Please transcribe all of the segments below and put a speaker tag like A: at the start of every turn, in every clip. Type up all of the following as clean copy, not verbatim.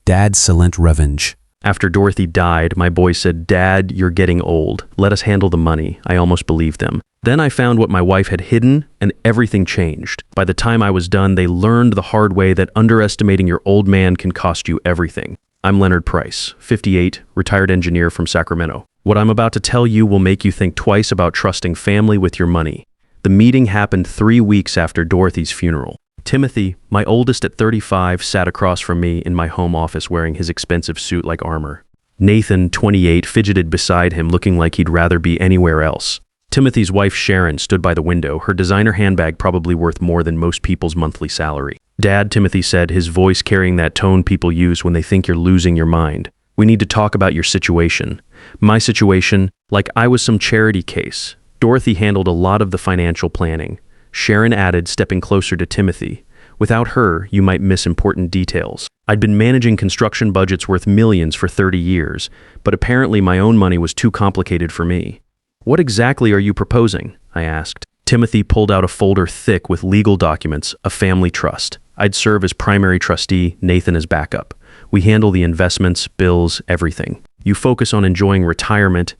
A: Dad's silent revenge.
B: After Dorothy died, my boys said, "Dad, you're getting old. Let us handle the money." I almost believed them. Then I found what my wife had hidden, and everything changed. By the time I was done, they learned the hard way that underestimating your old man can cost you everything. I'm Leonard Price, 58, retired engineer from Sacramento. What I'm about to tell you will make you think twice about trusting family with your money. The meeting happened 3 weeks after Dorothy's funeral. Timothy, my oldest at 35, sat across from me in my home office wearing his expensive suit like armor. Nathan, 28, fidgeted beside him looking like he'd rather be anywhere else. Timothy's wife Sharon stood by the window, her designer handbag probably worth more than most people's monthly salary. "Dad," Timothy said, his voice carrying that tone people use when they think you're losing your mind. "We need to talk about your situation." My situation, like I was some charity case. Dorothy handled a lot of the financial planning. Sharon added, stepping closer to Timothy. "Without her, you might miss important details." I'd been managing construction budgets worth millions for 30 years, but apparently my own money was too complicated for me. "What exactly are you proposing?" I asked. Timothy pulled out a folder thick with legal documents, a family trust. I'd serve as primary trustee, Nathan as backup. We handle the investments, bills, everything. You focus on enjoying retirement,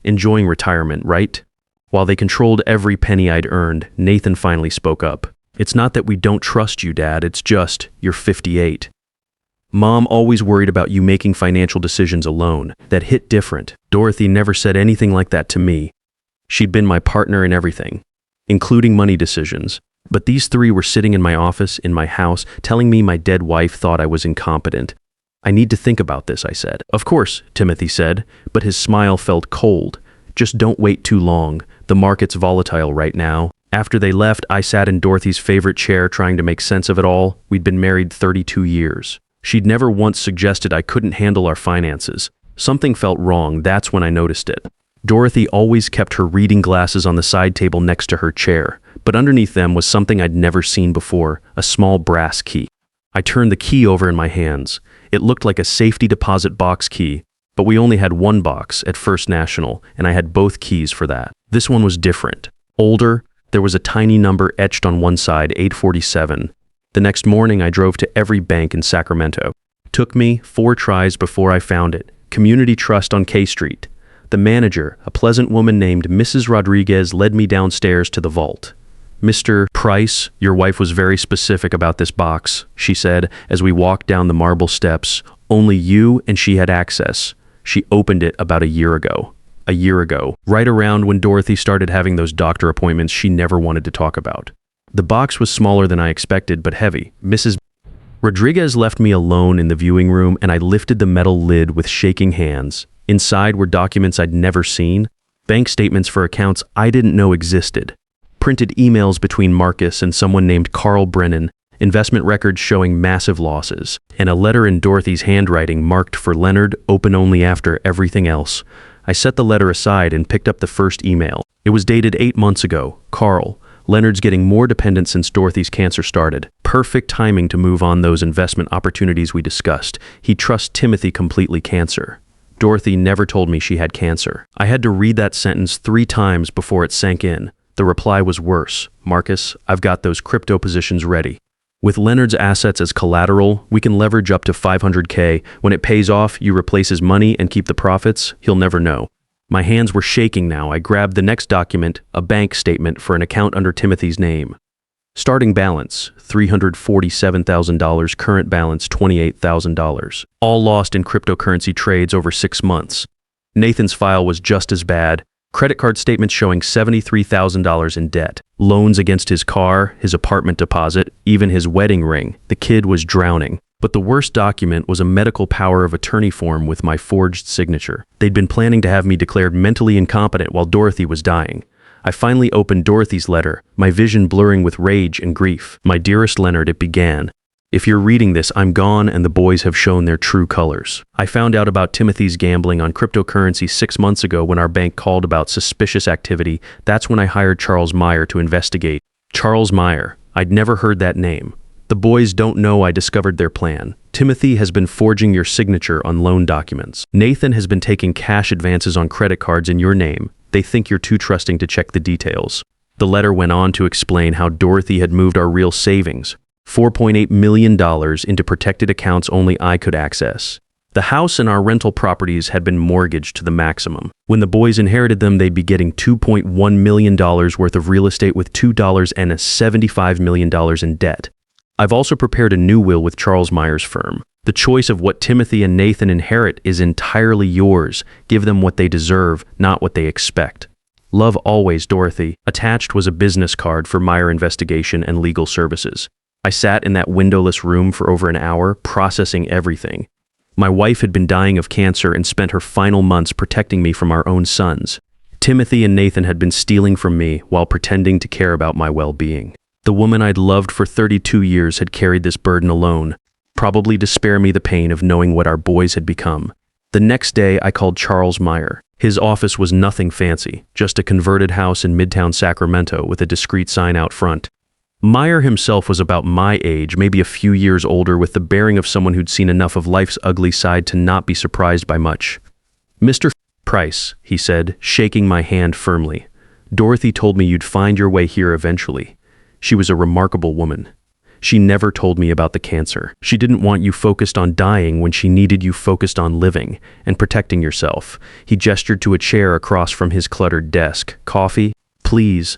B: right? While they controlled every penny I'd earned, Nathan finally spoke up. "It's not that we don't trust you, Dad, it's just, you're 58. Mom always worried about you making financial decisions alone. That hit different. Dorothy never said anything like that to me. She'd been my partner in everything, including money decisions. But these three were sitting in my office, in my house, telling me my dead wife thought I was incompetent. I need to think about this, I said. Of course, Timothy said, but his smile felt cold. Just don't wait too long. The market's volatile right now. After they left, I sat in Dorothy's favorite chair trying to make sense of it all. We'd been married 32 years. She'd never once suggested I couldn't handle our finances. Something felt wrong, that's when I noticed it. Dorothy always kept her reading glasses on the side table next to her chair, but underneath them was something I'd never seen before, a small brass key. I turned the key over in my hands. It looked like a safety deposit box key, but we only had one box at First National, and I had both keys for that. This one was different. Older, there was a tiny number etched on one side, 847. The next morning, I drove to every bank in Sacramento. Took me 4 tries before I found it. Community Trust on K Street. The manager, a pleasant woman named Mrs. Rodriguez, led me downstairs to the vault. "Mr. Price, your wife was very specific about this box," she said as we walked down the marble steps. "Only you and she had access. She opened it about a year ago. A year ago, right around when Dorothy started having those doctor appointments she never wanted to talk about." The box was smaller than I expected, but heavy. Mrs. Rodriguez left me alone in the viewing room, and I lifted the metal lid with shaking hands. Inside were documents I'd never seen, bank statements for accounts I didn't know existed, printed emails between Marcus and someone named Carl Brennan, investment records showing massive losses, and a letter in Dorothy's handwriting marked for Leonard, open only after everything else. I set the letter aside and picked up the first email. It was dated 8 months ago. "Carl, Leonard's getting more dependent since Dorothy's cancer started. Perfect timing to move on those investment opportunities we discussed. He trusts Timothy completely. Cancer. Dorothy never told me she had cancer." I had to read that sentence 3 times before it sank in. The reply was worse. "Marcus, I've got those crypto positions ready. With Leonard's assets as collateral, we can leverage up to $500K. When it pays off, you replace his money and keep the profits. He'll never know." My hands were shaking now. I grabbed the next document, a bank statement for an account under Timothy's name. Starting balance, $347,000, current balance, $28,000. All lost in cryptocurrency trades over 6 months. Nathan's file was just as bad. Credit card statements showing $73,000 in debt. Loans against his car, his apartment deposit, even his wedding ring. The kid was drowning. But the worst document was a medical power of attorney form with my forged signature. They'd been planning to have me declared mentally incompetent while Dorothy was dying. I finally opened Dorothy's letter, my vision blurring with rage and grief. "My dearest Leonard," it began. "If you're reading this, I'm gone and the boys have shown their true colors. I found out about Timothy's gambling on cryptocurrency 6 months ago when our bank called about suspicious activity. That's when I hired Charles Meyer to investigate." Charles Meyer. I'd never heard that name. "The boys don't know I discovered their plan. Timothy has been forging your signature on loan documents. Nathan has been taking cash advances on credit cards in your name. They think you're too trusting to check the details." The letter went on to explain how Dorothy had moved our real savings, $4.8 million, into protected accounts only I could access. The house and our rental properties had been mortgaged to the maximum. When the boys inherited them, they'd be getting $2.1 million worth of real estate with $2.75 million in debt. I've also prepared a new will with Charles Meyer's firm. The choice of what Timothy and Nathan inherit is entirely yours. Give them what they deserve, not what they expect. Love always, Dorothy. Attached was a business card for Meyer Investigation and Legal Services. I sat in that windowless room for over an hour, processing everything. My wife had been dying of cancer and spent her final months protecting me from our own sons. Timothy and Nathan had been stealing from me while pretending to care about my well-being. The woman I'd loved for 32 years had carried this burden alone, probably to spare me the pain of knowing what our boys had become. The next day, I called Charles Meyer. His office was nothing fancy, just a converted house in Midtown Sacramento with a discreet sign out front. Meyer himself was about my age, maybe a few years older, with the bearing of someone who'd seen enough of life's ugly side to not be surprised by much. "Mr. Price," he said, shaking my hand firmly. "Dorothy told me you'd find your way here eventually. She was a remarkable woman. She never told me about the cancer. She didn't want you focused on dying when she needed you focused on living and protecting yourself." He gestured to a chair across from his cluttered desk. "Coffee? Please."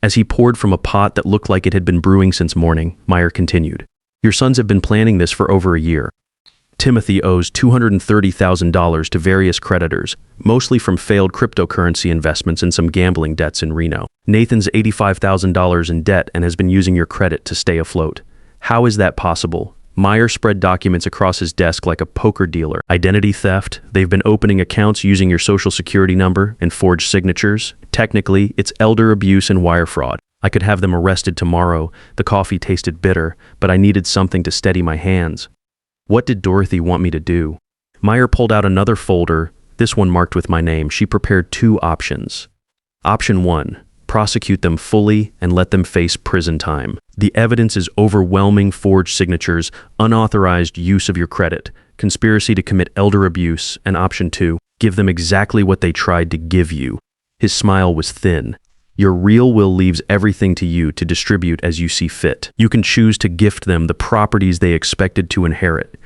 B: As he poured from a pot that looked like it had been brewing since morning, Meyer continued, "Your sons have been planning this for over a year. Timothy owes $230,000 to various creditors, mostly from failed cryptocurrency investments and some gambling debts in Reno. Nathan's $85,000 in debt and has been using your credit to stay afloat. How is that possible?" Meyer spread documents across his desk like a poker dealer. "Identity theft. They've been opening accounts using your social security number and forged signatures. Technically, it's elder abuse and wire fraud. I could have them arrested tomorrow." The coffee tasted bitter, but I needed something to steady my hands. What did Dorothy want me to do? Meyer pulled out another folder, this one marked with my name. She prepared 2 options. Option 1. Prosecute them fully and let them face prison time. The evidence is overwhelming: forged signatures, unauthorized use of your credit, conspiracy to commit elder abuse, and option 2, give them exactly what they tried to give you. His smile was thin. Your real will leaves everything to you to distribute as you see fit. You can choose to gift them the properties they expected to inherit,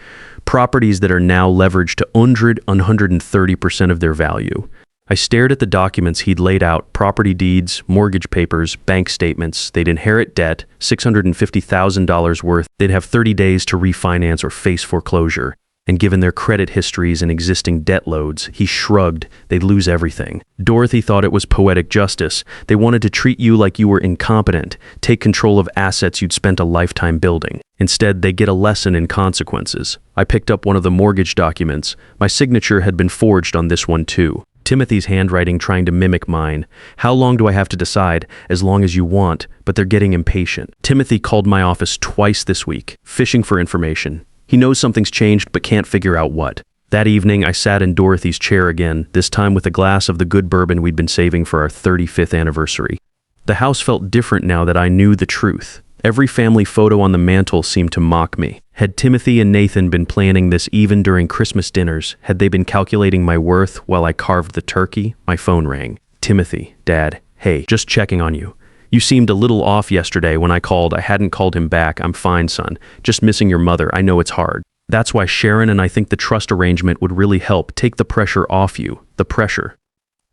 B: properties that are now leveraged to 130% of their value. I stared at the documents he'd laid out: property deeds, mortgage papers, bank statements. They'd inherit debt, $650,000 worth. They'd have 30 days to refinance or face foreclosure. And given their credit histories and existing debt loads, he shrugged, they'd lose everything. Dorothy thought it was poetic justice. They wanted to treat you like you were incompetent, take control of assets you'd spent a lifetime building. Instead, they get a lesson in consequences. I picked up one of the mortgage documents. My signature had been forged on this one too. Timothy's handwriting trying to mimic mine. "How long do I have to decide?" "As long as you want," but they're getting impatient. Timothy called my office twice this week, fishing for information. He knows something's changed but can't figure out what. That evening, I sat in Dorothy's chair again, this time with a glass of the good bourbon we'd been saving for our 35th anniversary. The house felt different now that I knew the truth. Every family photo on the mantle seemed to mock me. Had Timothy and Nathan been planning this even during Christmas dinners? Had they been calculating my worth while I carved the turkey? My phone rang. "Timothy, Dad, hey, just checking on you. You seemed a little off yesterday when I called. I hadn't called him back. I'm fine, son. Just missing your mother. I know it's hard. That's why Sharon and I think the trust arrangement would really help take the pressure off you. The pressure."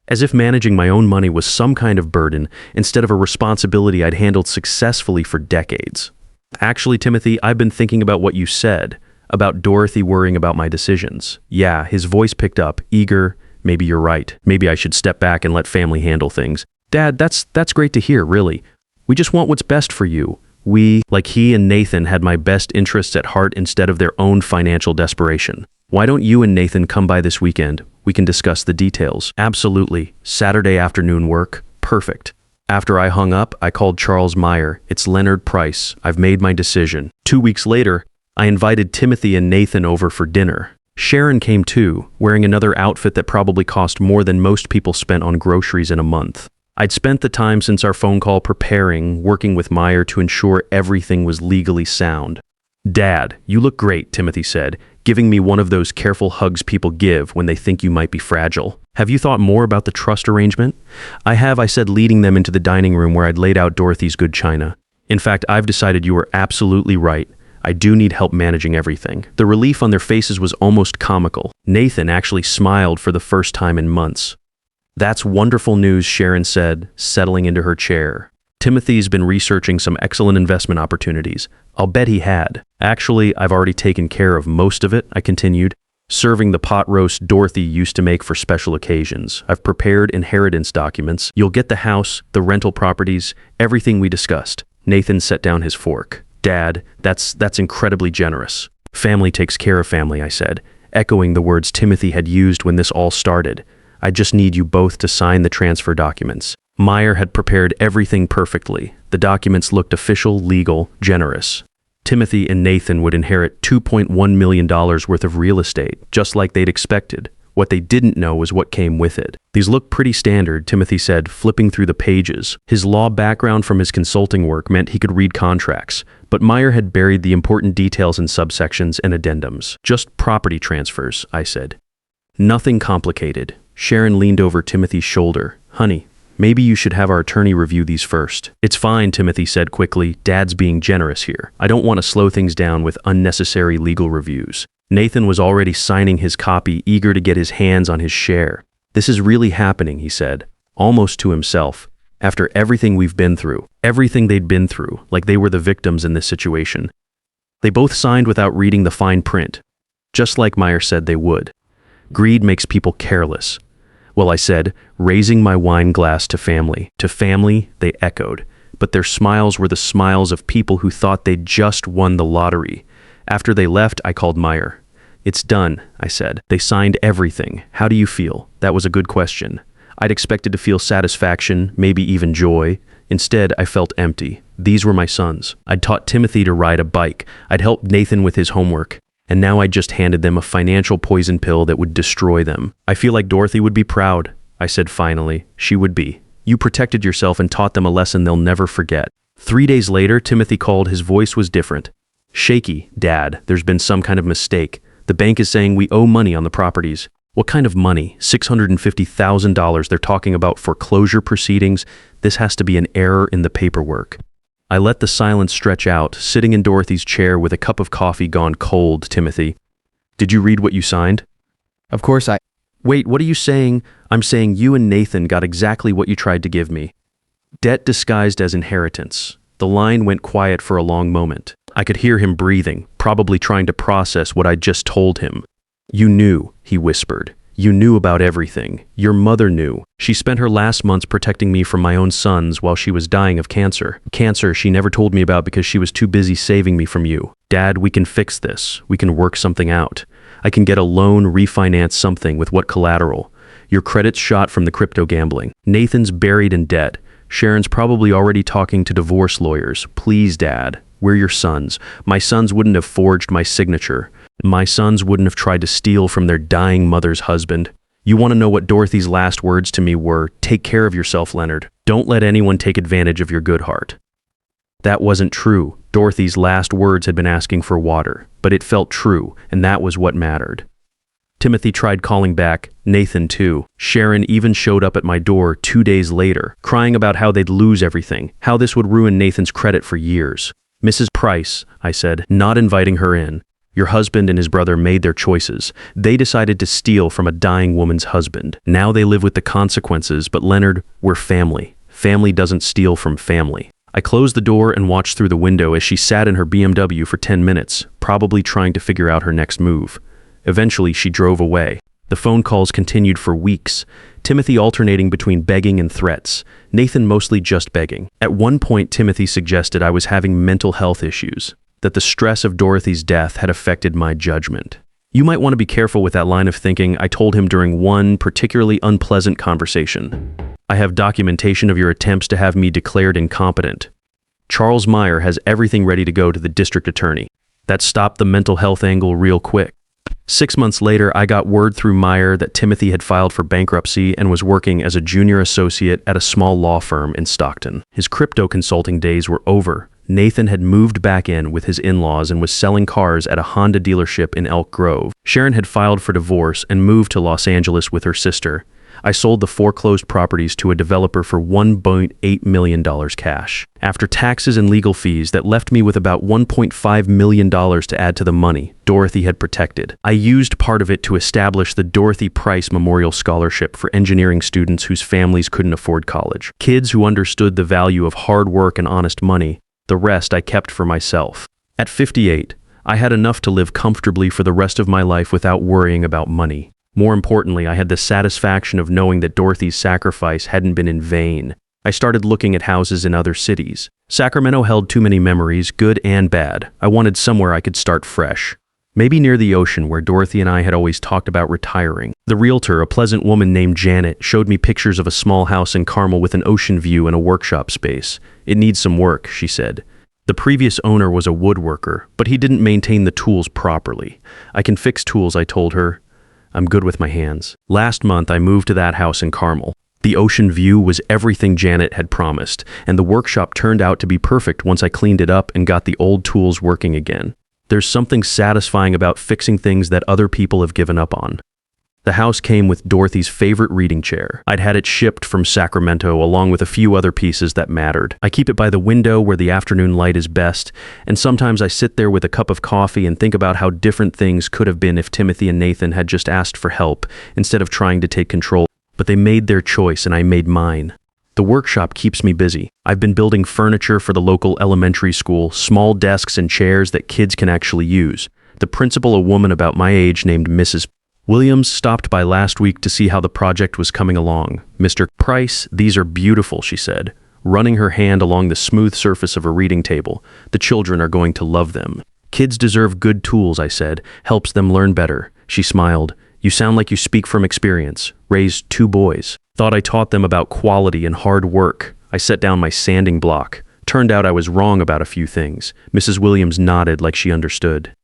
B: As if managing my own money was some kind of burden instead of a responsibility I'd handled successfully for decades. "Actually, Timothy, I've been thinking about what you said, about Dorothy worrying about my decisions." Yeah, his voice picked up, eager. "Maybe you're right. Maybe I should step back and let family handle things." "Dad, that's great to hear, really. We just want what's best for you. We, like he and Nathan, had my best interests at heart instead of their own financial desperation. Why don't you and Nathan come by this weekend? We can discuss the details." "Absolutely. Saturday afternoon work? Perfect." After I hung up, I called Charles Meyer. "It's Leonard Price. I've made my decision." 2 weeks later, I invited Timothy and Nathan over for dinner. Sharon came too, wearing another outfit that probably cost more than most people spent on groceries in a month. I'd spent the time since our phone call preparing, working with Meyer to ensure everything was legally sound. "Dad, you look great," Timothy said, giving me one of those careful hugs people give when they think you might be fragile. "Have you thought more about the trust arrangement?" "I have," I said, leading them into the dining room where I'd laid out Dorothy's good china. "In fact, I've decided you were absolutely right. I do need help managing everything. The relief on their faces was almost comical. Nathan actually smiled for the first time in months. That's wonderful news, Sharon said, settling into her chair. Timothy's been researching some excellent investment opportunities. I'll bet he had. Actually, I've already taken care of most of it, I continued. Serving the pot roast Dorothy used to make for special occasions. I've prepared inheritance documents. You'll get the house, the rental properties, everything we discussed. Nathan set down his fork. Dad, that's incredibly generous. Family takes care of family, I said, echoing the words Timothy had used when this all started. I just need you both to sign the transfer documents. Meyer had prepared everything perfectly. The documents looked official, legal, generous. Timothy and Nathan would inherit $2.1 million worth of real estate, just like they'd expected. What they didn't know was what came with it. These look pretty standard, Timothy said, flipping through the pages. His law background from his consulting work meant he could read contracts, but Meyer had buried the important details in subsections and addendums. Just property transfers, I said. Nothing complicated. Sharon leaned over Timothy's shoulder. Honey, maybe you should have our attorney review these first. It's fine, Timothy said quickly. Dad's being generous here. I don't want to slow things down with unnecessary legal reviews. Nathan was already signing his copy, eager to get his hands on his share. This is really happening, he said, almost to himself. After everything we've been through, everything they'd been through, like they were the victims in this situation. They both signed without reading the fine print, just like Meyer said they would. Greed makes people careless. Well, I said, raising my wine glass to family. To family, they echoed. But their smiles were the smiles of people who thought they'd just won the lottery. After they left, I called Meyer. It's done, I said. They signed everything. How do you feel? That was a good question. I'd expected to feel satisfaction, maybe even joy. Instead, I felt empty. These were my sons. I'd taught Timothy to ride a bike. I'd helped Nathan with his homework. And now I just handed them a financial poison pill that would destroy them. I feel like Dorothy would be proud, I said finally. She would be. You protected yourself and taught them a lesson they'll never forget. 3 days later, Timothy called. His voice was different. Shaky, Dad. There's been some kind of mistake. The bank is saying we owe money on the properties. What kind of money? $650,000. They're talking about foreclosure proceedings. This has to be an error in the paperwork. I let the silence stretch out, sitting in Dorothy's chair with a cup of coffee gone cold. Timothy, did you read what you signed?
A: Of course I...
B: Wait, what are you saying? I'm saying you and Nathan got exactly what you tried to give me. Debt disguised as inheritance. The line went quiet for a long moment. I could hear him breathing, probably trying to process what I'd just told him. You knew, he whispered. You knew about everything. Your mother knew. She spent her last months protecting me from my own sons while she was dying of cancer. Cancer she never told me about because she was too busy saving me from you. Dad, we can fix this. We can work something out. I can get a loan, refinance something. With what collateral? Your credit's shot from the crypto gambling. Nathan's buried in debt. Sharon's probably already talking to divorce lawyers. Please, Dad. We're your sons. My sons wouldn't have forged my signature. My sons wouldn't have tried to steal from their dying mother's husband. You want to know what Dorothy's last words to me were? Take care of yourself, Leonard. Don't let anyone take advantage of your good heart. That wasn't true. Dorothy's last words had been asking for water, but it felt true, and that was what mattered. Timothy tried calling back, Nathan too. Sharon even showed up at my door 2 days later, crying about how they'd lose everything, how this would ruin Nathan's credit for years. Mrs. Price, I said, not inviting her in. Your husband and his brother made their choices. They decided to steal from a dying woman's husband. Now they live with the consequences, but Leonard, we're family. Family doesn't steal from family. I closed the door and watched through the window as she sat in her BMW for 10 minutes, probably trying to figure out her next move. Eventually, she drove away. The phone calls continued for weeks. Timothy alternating between begging and threats. Nathan mostly just begging. At one point, Timothy suggested I was having mental health issues, that the stress of Dorothy's death had affected my judgment. You might want to be careful with that line of thinking, I told him during one particularly unpleasant conversation. I have documentation of your attempts to have me declared incompetent. Charles Meyer has everything ready to go to the district attorney. That stopped the mental health angle real quick. 6 months later, I got word through Meyer that Timothy had filed for bankruptcy and was working as a junior associate at a small law firm in Stockton. His crypto consulting days were over. Nathan had moved back in with his in-laws and was selling cars at a Honda dealership in Elk Grove. Sharon had filed for divorce and moved to Los Angeles with her sister. I sold the foreclosed properties to a developer for $1.8 million cash. After taxes and legal fees, that left me with about $1.5 million to add to the money Dorothy had protected. I used part of it to establish the Dorothy Price Memorial Scholarship for engineering students whose families couldn't afford college. Kids who understood the value of hard work and honest money. The rest I kept for myself. At 58, I had enough to live comfortably for the rest of my life without worrying about money. More importantly, I had the satisfaction of knowing that Dorothy's sacrifice hadn't been in vain. I started looking at houses in other cities. Sacramento held too many memories, good and bad. I wanted somewhere I could start fresh. Maybe near the ocean where Dorothy and I had always talked about retiring. The realtor, a pleasant woman named Janet, showed me pictures of a small house in Carmel with an ocean view and a workshop space. It needs some work, she said. The previous owner was a woodworker, but he didn't maintain the tools properly. I can fix tools, I told her. I'm good with my hands. Last month, I moved to that house in Carmel. The ocean view was everything Janet had promised, and the workshop turned out to be perfect once I cleaned it up and got the old tools working again. There's something satisfying about fixing things that other people have given up on. The house came with Dorothy's favorite reading chair. I'd had it shipped from Sacramento along with a few other pieces that mattered. I keep it by the window where the afternoon light is best, and sometimes I sit there with a cup of coffee and think about how different things could have been if Timothy and Nathan had just asked for help instead of trying to take control. But they made their choice and I made mine. The workshop keeps me busy. I've been building furniture for the local elementary school, small desks and chairs that kids can actually use. The principal, a woman about my age named Mrs. Williams, stopped by last week to see how the project was coming along. Mr. Price, these are beautiful, she said, running her hand along the smooth surface of a reading table. The children are going to love them. Kids deserve good tools, I said. Helps them learn better. She smiled. You sound like you speak from experience. Raised 2 boys. Thought I taught them about quality and hard work. I set down my sanding block. Turned out I was wrong about a few things. Mrs. Williams nodded like she understood.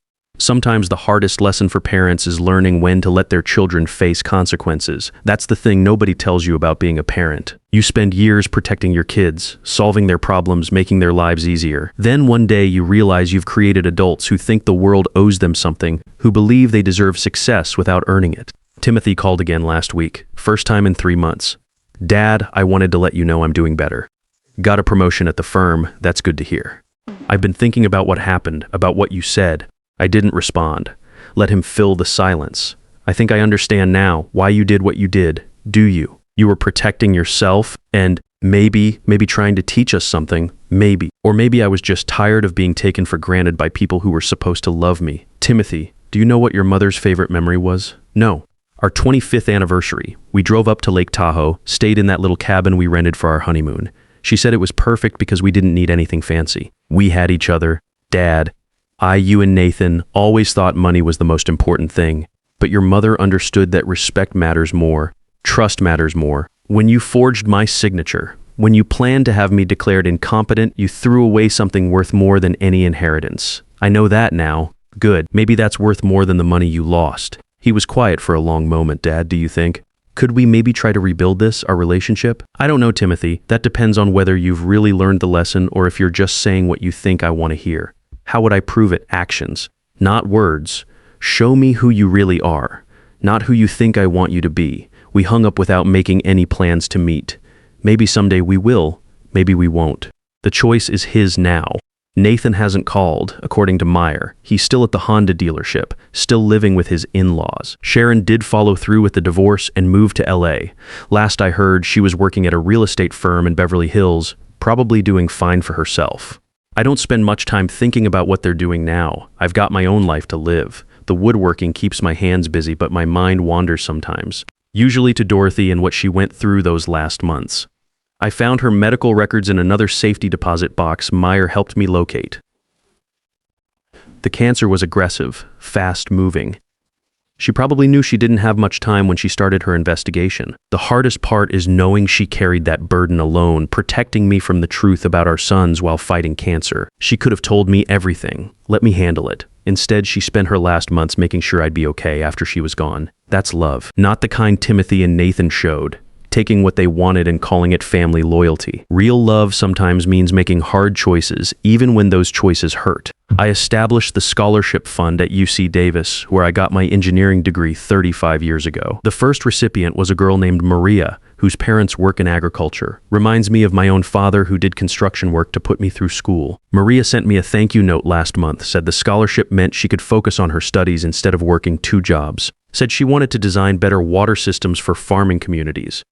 B: Sometimes the hardest lesson for parents is learning when to let their children face consequences. That's the thing nobody tells you about being a parent. You spend years protecting your kids, solving their problems, making their lives easier. Then one day you realize you've created adults who think the world owes them something, who believe they deserve success without earning it. Timothy called again last week, first time in 3 months. Dad, I wanted to let you know I'm doing better. Got a promotion at the firm, that's good to hear. I've been thinking about what happened, about what you said. I didn't respond. Let him fill the silence. I think I understand now why you did what you did. Do you? You were protecting yourself and maybe trying to teach us something. Maybe. Or maybe I was just tired of being taken for granted by people who were supposed to love me. Timothy, do you know what your mother's favorite memory was? No. Our 25th anniversary. We drove up to Lake Tahoe, stayed in that little cabin we rented for our honeymoon. She said it was perfect because we didn't need anything fancy. We had each other. Dad, you and Nathan always thought money was the most important thing, but your mother understood that respect matters more, trust matters more. When you forged my signature, when you planned to have me declared incompetent, you threw away something worth more than any inheritance. I know that now. Good. Maybe that's worth more than the money you lost. He was quiet for a long moment. Dad, do you think? Could we maybe try to rebuild this, our relationship? I don't know, Timothy. That depends on whether you've really learned the lesson or if you're just saying what you think I want to hear. How would I prove it? Actions, not words. Show me who you really are, not who you think I want you to be. We hung up without making any plans to meet. Maybe someday we will, maybe we won't. The choice is his now. Nathan hasn't called, according to Meyer. He's still at the Honda dealership, still living with his in-laws. Sharon did follow through with the divorce and moved to LA. Last I heard, she was working at a real estate firm in Beverly Hills, probably doing fine for herself. I don't spend much time thinking about what they're doing now. I've got my own life to live. The woodworking keeps my hands busy, but my mind wanders sometimes. Usually to Dorothy and what she went through those last months. I found her medical records in another safety deposit box Meyer helped me locate. The cancer was aggressive, fast-moving. She probably knew she didn't have much time when she started her investigation. The hardest part is knowing she carried that burden alone, protecting me from the truth about our sons while fighting cancer. She could have told me everything. Let me handle it. Instead, she spent her last months making sure I'd be okay after she was gone. That's love. Not the kind Timothy and Nathan showed. taking what they wanted and calling it family loyalty. Real love sometimes means making hard choices, even when those choices hurt. I established the scholarship fund at UC Davis, where I got my engineering degree 35 years ago. The first recipient was a girl named Maria, whose parents work in agriculture. Reminds me of my own father who did construction work to put me through school. Maria sent me a thank you note last month, said the scholarship meant she could focus on her studies instead of working 2 jobs. Said she wanted to design better water systems for farming communities.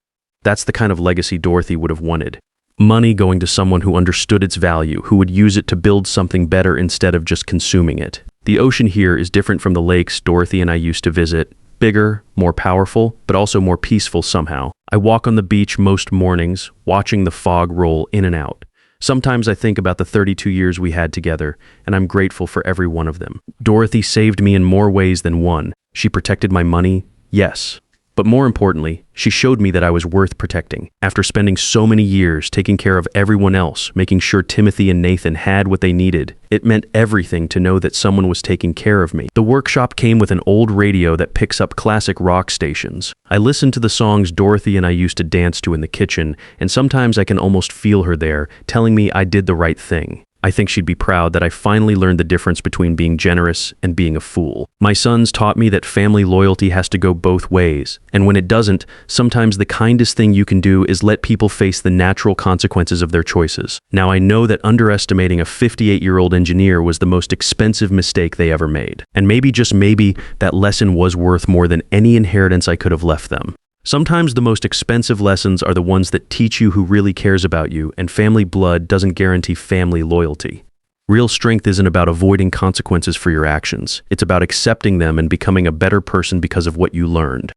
B: That's the kind of legacy Dorothy would have wanted. Money going to someone who understood its value, who would use it to build something better instead of just consuming it. The ocean here is different from the lakes Dorothy and I used to visit. Bigger, more powerful, but also more peaceful somehow. I walk on the beach most mornings, watching the fog roll in and out. Sometimes I think about the 32 years we had together, and I'm grateful for every one of them. Dorothy saved me in more ways than one. She protected my money, yes. But more importantly, she showed me that I was worth protecting. After spending so many years taking care of everyone else, making sure Timothy and Nathan had what they needed, it meant everything to know that someone was taking care of me. The workshop came with an old radio that picks up classic rock stations. I listened to the songs Dorothy and I used to dance to in the kitchen, and sometimes I can almost feel her there, telling me I did the right thing. I think she'd be proud that I finally learned the difference between being generous and being a fool. My sons taught me that family loyalty has to go both ways, and when it doesn't, sometimes the kindest thing you can do is let people face the natural consequences of their choices. Now I know that underestimating a 58-year-old engineer was the most expensive mistake they ever made. And maybe, just maybe, that lesson was worth more than any inheritance I could have left them. Sometimes the most expensive lessons are the ones that teach you who really cares about you, and family blood doesn't guarantee family loyalty. Real strength isn't about avoiding consequences for your actions. It's about accepting them and becoming a better person because of what you learned.